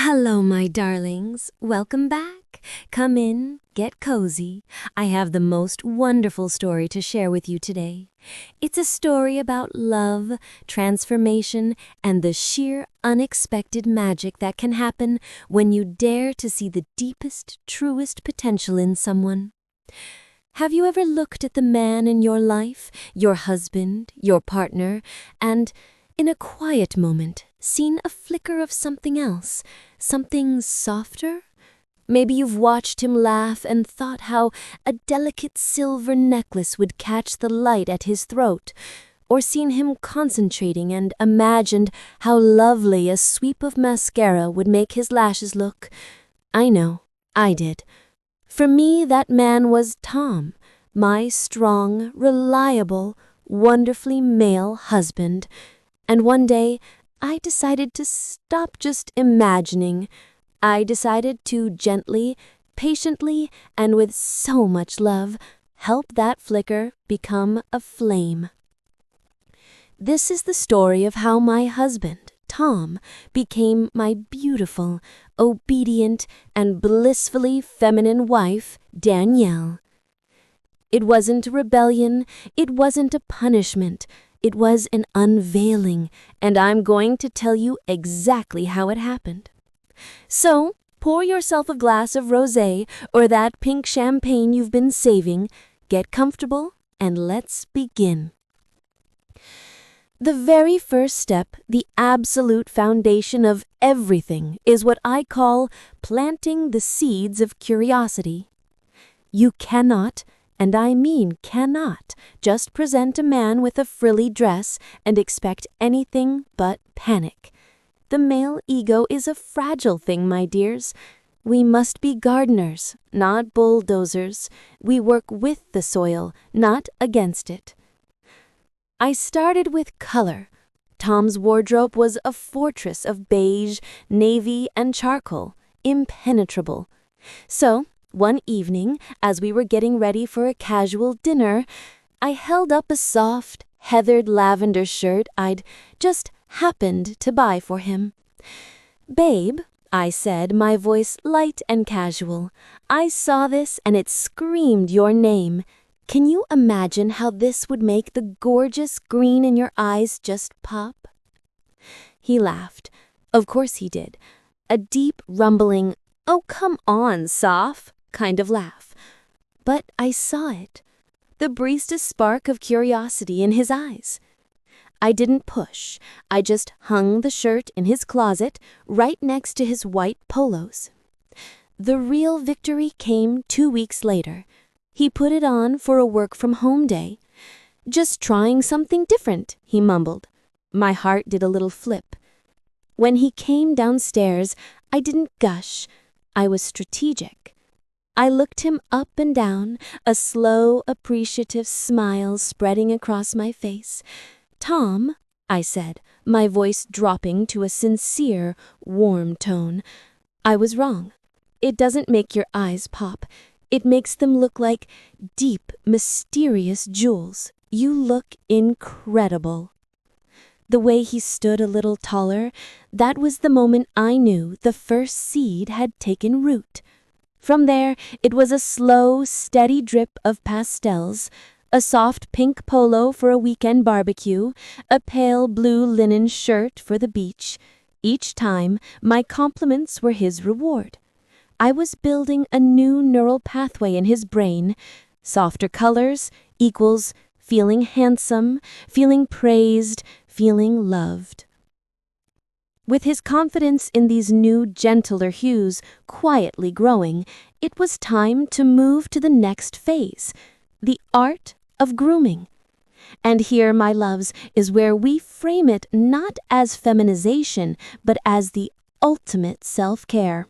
Hello, my darlings. Welcome back. Come in, get cozy. I have the most wonderful story to share with you today. It's a story about love, transformation, and the sheer unexpected magic that can happen when you dare to see the deepest, truest potential in someone. Have you ever looked at the man in your life, your husband, your partner, and, in a quiet moment, seen a flicker of something else, something softer? Maybe you've watched him laugh and thought how a delicate silver necklace would catch the light at his throat, or seen him concentrating and imagined how lovely a sweep of mascara would make his lashes look. I know, I did. For me, that man was Tom, my strong, reliable, wonderfully male husband. And one day, I decided to stop just imagining. I decided to gently, patiently, and with so much love, help that flicker become a flame. This is the story of how my husband, Tom, became my beautiful, obedient, and blissfully feminine wife, Danielle. It wasn't a rebellion, it wasn't a punishment, it was an unveiling, and I'm going to tell you exactly how it happened. So, pour yourself a glass of rosé or that pink champagne you've been saving, get comfortable, and let's begin. The very first step, the absolute foundation of everything, is what I call planting the seeds of curiosity. You cannot, and I mean cannot, just present a man with a frilly dress and expect anything but panic. The male ego is a fragile thing, my dears. We must be gardeners, not bulldozers. We work with the soil, not against it. I started with color. Tom's wardrobe was a fortress of beige, navy, and charcoal, impenetrable. So, one evening, as we were getting ready for a casual dinner, I held up a soft, heathered lavender shirt I'd just happened to buy for him. "Babe," I said, my voice light and casual, "I saw this and it screamed your name. Can you imagine how this would make the gorgeous green in your eyes just pop?" He laughed. Of course he did. A deep, rumbling, "Oh, come on, Soph," kind of laugh. But I saw it. The briefest spark of curiosity in his eyes. I didn't push. I just hung the shirt in his closet right next to his white polos. The real victory came 2 weeks later. He put it on for a work-from-home day. "Just trying something different," he mumbled. My heart did a little flip. When he came downstairs, I didn't gush. I was strategic. I looked him up and down, a slow, appreciative smile spreading across my face. "Tom," I said, my voice dropping to a sincere, warm tone. I was wrong. It doesn't make your eyes pop. It makes them look like deep, mysterious jewels. You look incredible. The way he stood a little taller, that was the moment I knew the first seed had taken root. From there, it was a slow, steady drip of pastels, a soft pink polo for a weekend barbecue, a pale blue linen shirt for the beach. Each time, my compliments were his reward. I was building a new neural pathway in his brain. Softer colors equals feeling handsome, feeling praised, feeling loved. With his confidence in these new, gentler hues quietly growing, it was time to move to the next phase, the art of grooming. And here, my loves, is where we frame it not as feminization, but as the ultimate self-care.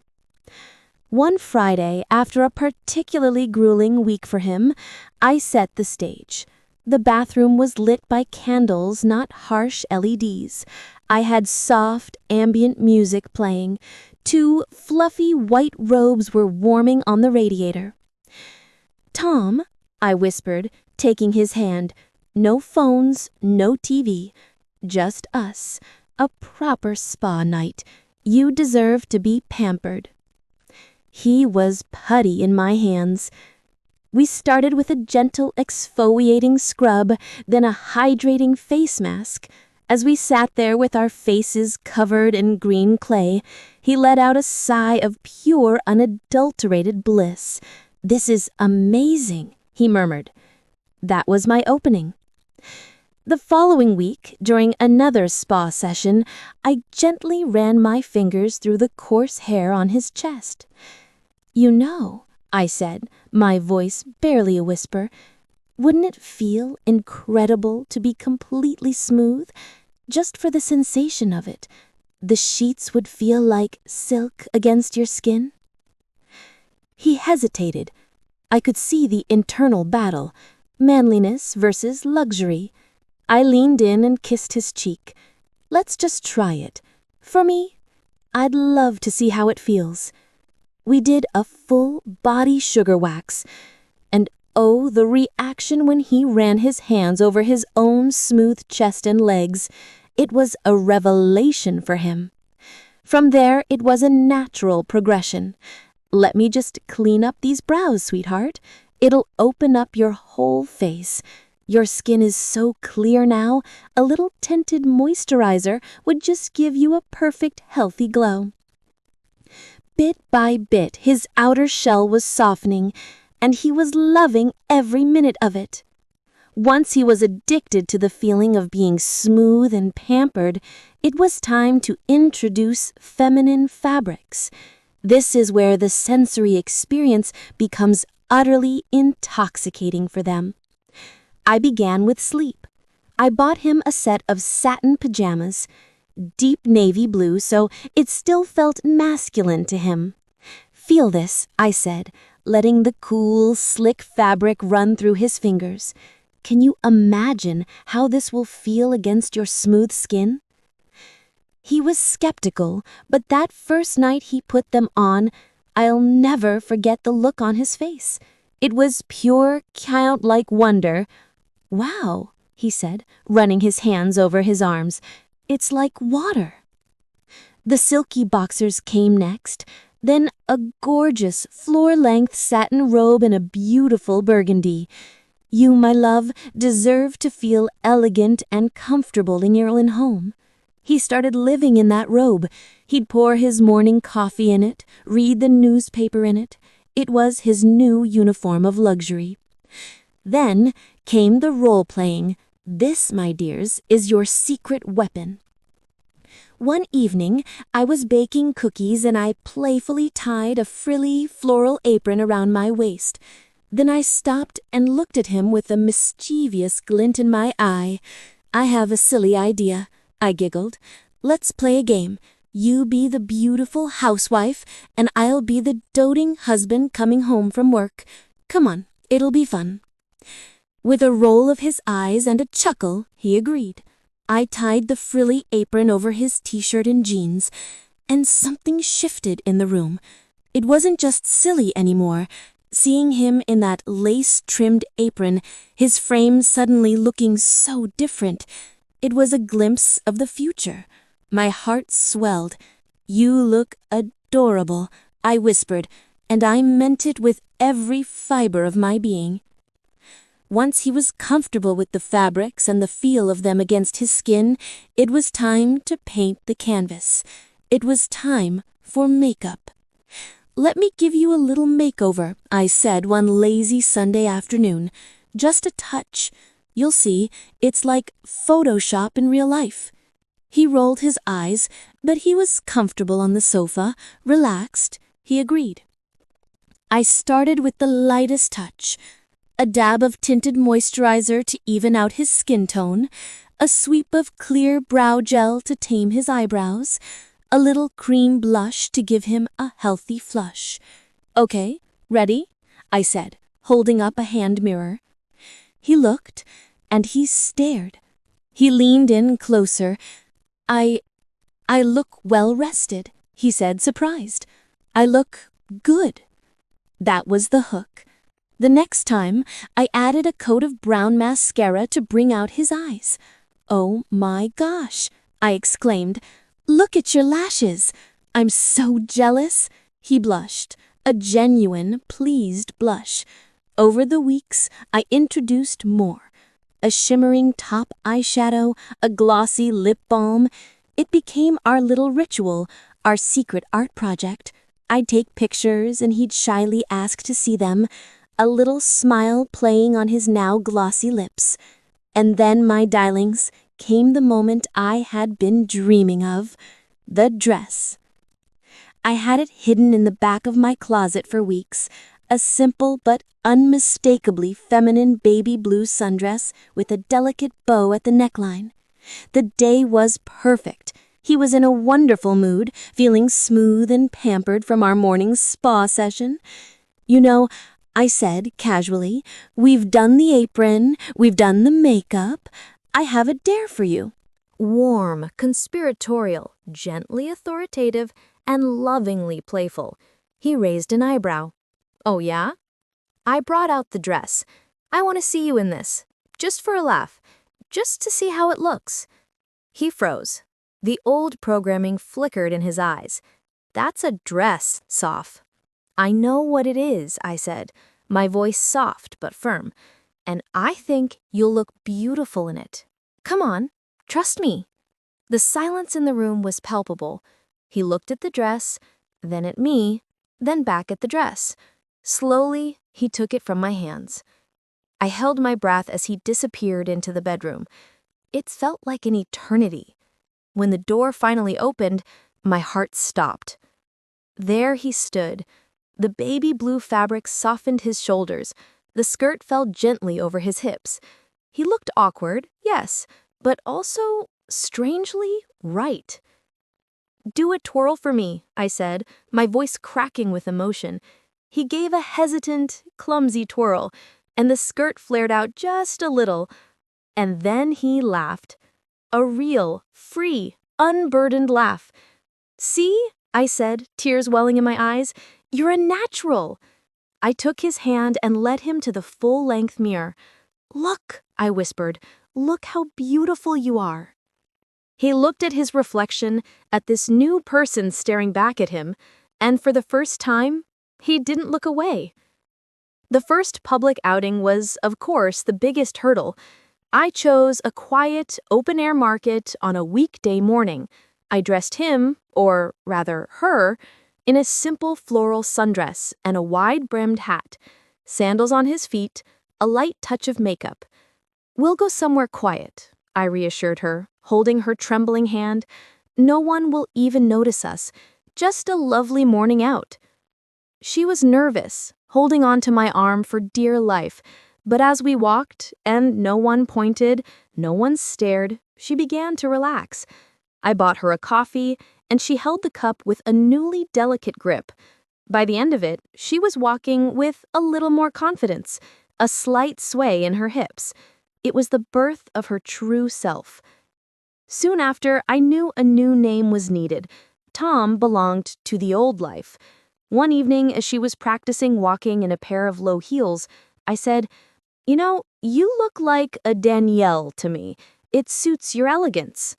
One Friday, after a particularly grueling week for him, I set the stage. The bathroom was lit by candles, not harsh LEDs. I had soft, ambient music playing. 2 fluffy white robes were warming on the radiator. "Tom," I whispered, taking his hand. "No phones, no TV. Just us. A proper spa night. You deserve to be pampered." He was putty in my hands. We started with a gentle exfoliating scrub, then a hydrating face mask. As we sat there with our faces covered in green clay, he let out a sigh of pure, unadulterated bliss. "This is amazing," he murmured. That was my opening. The following week, during another spa session, I gently ran my fingers through the coarse hair on his chest. "You know," I said, my voice barely a whisper, "wouldn't it feel incredible to be completely smooth? Just for the sensation of it. The sheets would feel like silk against your skin." He hesitated. I could see the internal battle, manliness versus luxury. I leaned in and kissed his cheek. "Let's just try it. For me, I'd love to see how it feels." We did a full body sugar wax, and oh, the reaction when he ran his hands over his own smooth chest and legs. It was a revelation for him. From there, it was a natural progression. "Let me just clean up these brows, sweetheart. It'll open up your whole face. Your skin is so clear now, a little tinted moisturizer would just give you a perfect, healthy glow." Bit by bit, his outer shell was softening, and he was loving every minute of it. Once he was addicted to the feeling of being smooth and pampered, it was time to introduce feminine fabrics. This is where the sensory experience becomes utterly intoxicating for them. I began with sleep. I bought him a set of satin pajamas, deep navy blue, so it still felt masculine to him. "Feel this," I said, letting the cool, slick fabric run through his fingers. "Can you imagine how this will feel against your smooth skin?" He was skeptical, but that first night he put them on, I'll never forget the look on his face. It was pure, childlike wonder. "Wow," he said, running his hands over his arms. "It's like water." The silky boxers came next, then a gorgeous floor-length satin robe in a beautiful burgundy. You, my love, deserve to feel elegant and comfortable in your own home. He started living in that robe. He'd pour his morning coffee in it, read the newspaper in it. It was his new uniform of luxury. Then came the role-playing. This, my dears, is your secret weapon. One evening, I was baking cookies and I playfully tied a frilly floral apron around my waist. Then I stopped and looked at him with a mischievous glint in my eye. "I have a silly idea," I giggled. "Let's play a game. You be the beautiful housewife, and I'll be the doting husband coming home from work. Come on, it'll be fun." With a roll of his eyes and a chuckle, he agreed. I tied the frilly apron over his t-shirt and jeans, and something shifted in the room. It wasn't just silly anymore. Seeing him in that lace-trimmed apron, his frame suddenly looking so different, it was a glimpse of the future. My heart swelled. "You look adorable," I whispered, and I meant it with every fiber of my being. Once he was comfortable with the fabrics and the feel of them against his skin, it was time to paint the canvas. It was time for makeup. "Let me give you a little makeover," I said one lazy Sunday afternoon. "Just a touch. You'll see, it's like Photoshop in real life." He rolled his eyes, but he was comfortable on the sofa, relaxed. He agreed. I started with the lightest touch. A dab of tinted moisturizer to even out his skin tone, a sweep of clear brow gel to tame his eyebrows, a little cream blush to give him a healthy flush. "Okay, ready?" I said, holding up a hand mirror. He looked, and he stared. He leaned in closer. I look well rested," he said, surprised. "I look good." That was the hook. The next time, I added a coat of brown mascara to bring out his eyes. "Oh my gosh," I exclaimed. "Look at your lashes." I'm so jealous, he blushed, a genuine, pleased blush. Over the weeks, I introduced more. A shimmering top eyeshadow, a glossy lip balm. It became our little ritual, our secret art project. I'd take pictures and he'd shyly ask to see them, a little smile playing on his now glossy lips. And then, my darlings, came the moment I had been dreaming of, the dress. I had it hidden in the back of my closet for weeks, a simple but unmistakably feminine baby blue sundress with a delicate bow at the neckline. The day was perfect. He was in a wonderful mood, feeling smooth and pampered from our morning's spa session. You know, I said casually, we've done the apron, we've done the makeup. I have a dare for you. Warm, conspiratorial, gently authoritative, and lovingly playful. He raised an eyebrow. Oh yeah? I brought out the dress. I want to see you in this. Just for a laugh. Just to see how it looks. He froze. The old programming flickered in his eyes. That's a dress, Soph. I know what it is, I said, my voice soft but firm. And I think you'll look beautiful in it. Come on, trust me. The silence in the room was palpable. He looked at the dress, then at me, then back at the dress. Slowly, he took it from my hands. I held my breath as he disappeared into the bedroom. It felt like an eternity. When the door finally opened, my heart stopped. There he stood. The baby blue fabric softened his shoulders. The skirt fell gently over his hips. He looked awkward, yes, but also, strangely, right. Do a twirl for me, I said, my voice cracking with emotion. He gave a hesitant, clumsy twirl, and the skirt flared out just a little. And then he laughed. A real, free, unburdened laugh. See, I said, tears welling in my eyes, you're a natural. I took his hand and led him to the full-length mirror. Look, I whispered, look how beautiful you are. He looked at his reflection, at this new person staring back at him, and for the first time, he didn't look away. The first public outing was, of course, the biggest hurdle. I chose a quiet, open-air market on a weekday morning. I dressed him, or rather her, in a simple floral sundress and a wide-brimmed hat, sandals on his feet, a light touch of makeup. We'll go somewhere quiet, I reassured her, holding her trembling hand. No one will even notice us, just a lovely morning out. She was nervous, holding on to my arm for dear life, but as we walked, and no one pointed, no one stared, she began to relax. I bought her a coffee, and she held the cup with a newly delicate grip. By the end of it, she was walking with a little more confidence, a slight sway in her hips. It was the birth of her true self. Soon after, I knew a new name was needed. Tom belonged to the old life. One evening, as she was practicing walking in a pair of low heels, I said, "You know, you look like a Danielle to me. It suits your elegance."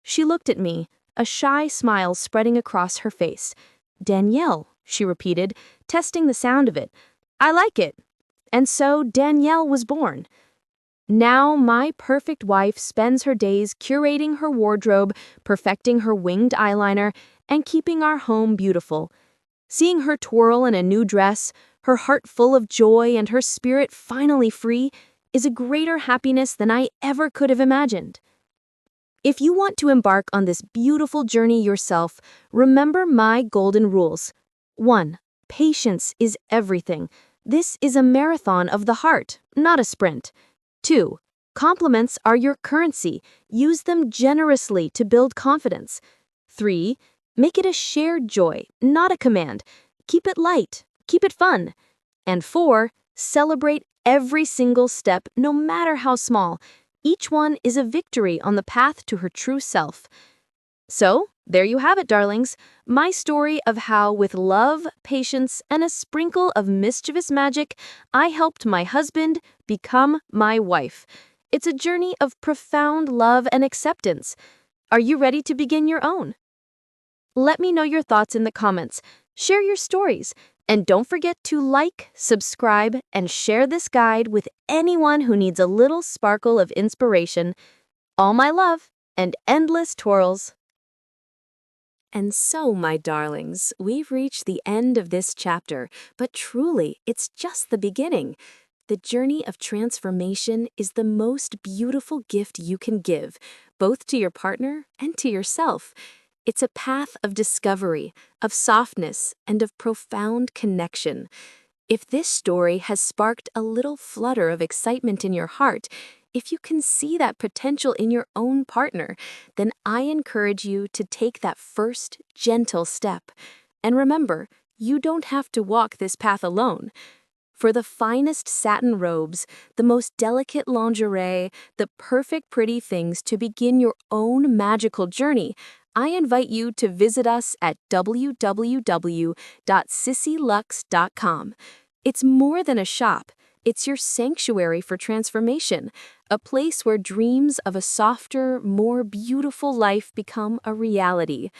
She looked at me, a shy smile spreading across her face. "Danielle," she repeated, testing the sound of it. "I like it." And so Danielle was born. Now my perfect wife spends her days curating her wardrobe, perfecting her winged eyeliner, and keeping our home beautiful. Seeing her twirl in a new dress, her heart full of joy and her spirit finally free, is a greater happiness than I ever could have imagined. If you want to embark on this beautiful journey yourself, remember my golden rules. 1. Patience is everything. This is a marathon of the heart, not a sprint. 2. Compliments are your currency. Use them generously to build confidence. 3. Make it a shared joy, not a command. Keep it light. Keep it fun. And 4. Celebrate every single step, no matter how small. Each one is a victory on the path to her true self. So, there you have it, darlings. My story of how, with love, patience, and a sprinkle of mischievous magic, I helped my husband become my wife. It's a journey of profound love and acceptance. Are you ready to begin your own? Let me know your thoughts in the comments. Share your stories. And don't forget to like, subscribe, and share this guide with anyone who needs a little sparkle of inspiration. All my love and endless twirls. And so, my darlings, we've reached the end of this chapter, but truly, it's just the beginning. The journey of transformation is the most beautiful gift you can give, both to your partner and to yourself. It's a path of discovery, of softness, and of profound connection. If this story has sparked a little flutter of excitement in your heart, if you can see that potential in your own partner, then I encourage you to take that first gentle step. And remember, you don't have to walk this path alone. For the finest satin robes, the most delicate lingerie, the perfect pretty things to begin your own magical journey, I invite you to visit us at www.sissylux.com. It's more than a shop. It's your sanctuary for transformation, a place where dreams of a softer, more beautiful life become a reality.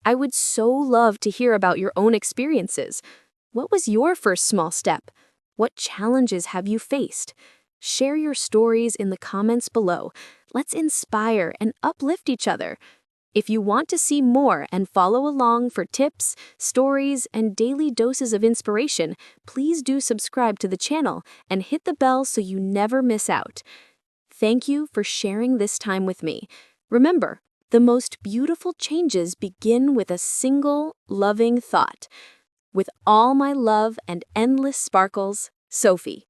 I would so love to hear about your own experiences. What was your first small step? What challenges have you faced? Share your stories in the comments below. Let's inspire and uplift each other. If you want to see more and follow along for tips, stories, and daily doses of inspiration, please do subscribe to the channel and hit the bell so you never miss out. Thank you for sharing this time with me. Remember, the most beautiful changes begin with a single, loving thought. With all my love and endless sparkles, Sophie.